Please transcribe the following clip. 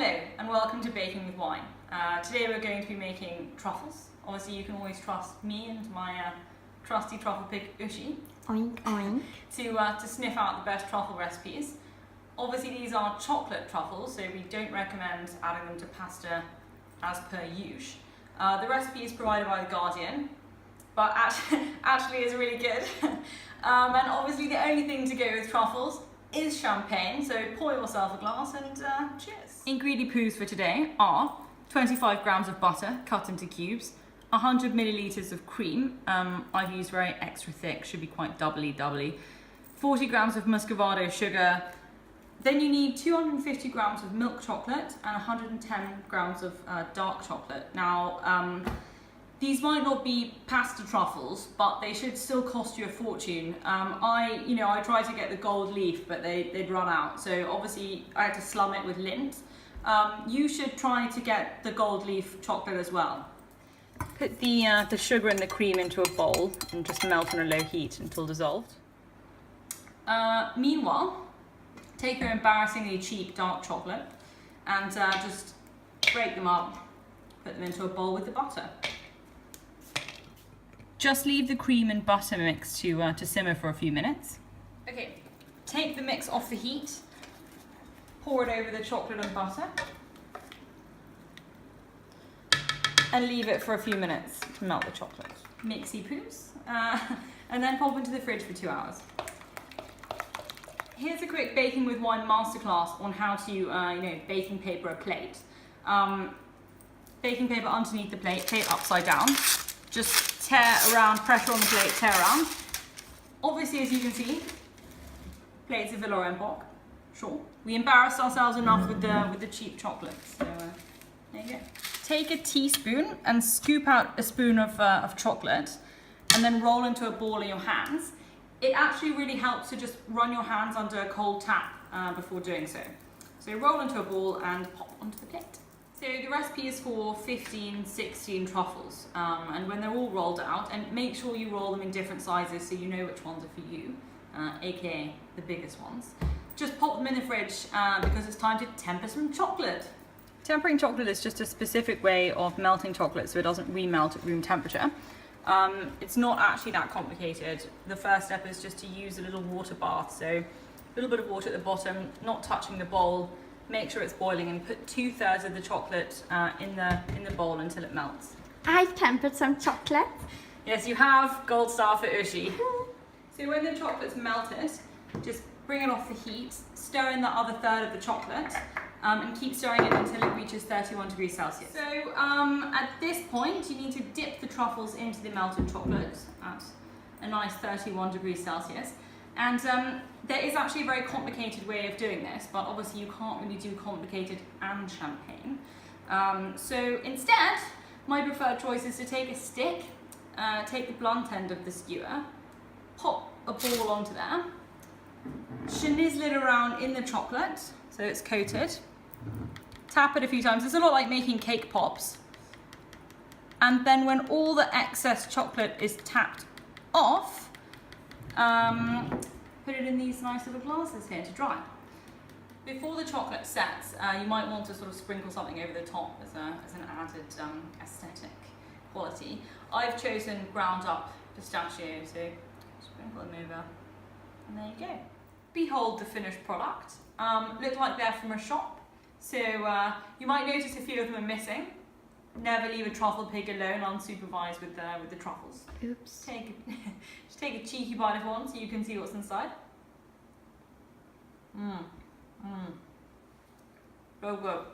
Hello and welcome to Baking with Wine. Today we're going to be making truffles. Obviously you can always trust me and my trusty truffle pig Ushi Oink oink. to sniff out the best truffle recipes. Obviously these are chocolate truffles, so we don't recommend adding them to pasta as per usual. The recipe is provided by The Guardian, but actually is really good. And obviously the only thing to go with truffles is champagne, so pour yourself a glass and cheers. Ingredient poos for today are 25 grams of butter cut into cubes, 100 millilitres of cream, I've used very extra thick, should be quite doubly, 40 grams of muscovado sugar, then you need 250 grams of milk chocolate and 110 grams of dark chocolate. Now, these might not be pasta truffles, but they should still cost you a fortune. I tried to get the gold leaf, but they'd run out. So obviously I had to slum it with lint. You should try to get the gold leaf chocolate as well. Put the sugar and the cream into a bowl and just melt on a low heat until dissolved. Meanwhile, take your embarrassingly cheap dark chocolate and just break them up, put them into a bowl with the butter. Just leave the cream and butter mix to simmer for a few minutes. Okay, take the mix off the heat, pour it over the chocolate and butter, and leave it for a few minutes to melt the chocolate. Mixy poos, and then pop into the fridge for 2 hours. Here's a quick baking with wine masterclass on how to, baking paper a plate. Baking paper underneath the plate upside down. Just tear around, pressure on the plate, tear around. Obviously, as you can see, plates of Villeroy&Boch. Sure. We embarrassed ourselves enough with the cheap chocolates. So there you go. Take a teaspoon and scoop out a spoon of chocolate, and then roll into a ball in your hands. It actually really helps to just run your hands under a cold tap before doing so. So roll into a ball and pop onto the plate. So the recipe is for 15, 16 truffles, and when they're all rolled out, and make sure you roll them in different sizes so you know which ones are for you, aka the biggest ones. Just pop them in the fridge because it's time to temper some chocolate. Tempering chocolate is just a specific way of melting chocolate so it doesn't remelt at room temperature. It's not actually that complicated. The first step is just to use a little water bath, so a little bit of water at the bottom, not touching the bowl. Make sure it's boiling and put 2/3 of the chocolate in the bowl until it melts. I've tempered some chocolate. Yes, you have. Gold star for Ushi. So when the chocolate's melted, just bring it off the heat, stir in the other third of the chocolate, and keep stirring it until it reaches 31 degrees Celsius. So at this point, you need to dip the truffles into the melted chocolate at a nice 31 degrees Celsius. And there is actually a very complicated way of doing this, but obviously you can't really do complicated and champagne. So instead, my preferred choice is to take a stick, take the blunt end of the skewer, pop a ball onto there, schnizzle it around in the chocolate so it's coated, tap it a few times. It's a lot like making cake pops. And then when all the excess chocolate is tapped off, put it in these nice little glasses here to dry. Before the chocolate sets, you might want to sort of sprinkle something over the top as an added aesthetic quality. I've chosen ground up pistachio, so sprinkle them over, and there you go. Behold the finished product. Look like they're from a shop, so you might notice a few of them are missing. Never leave a truffle pig alone unsupervised with the truffles. Oops. Just take a cheeky bite of one so you can see what's inside. Go.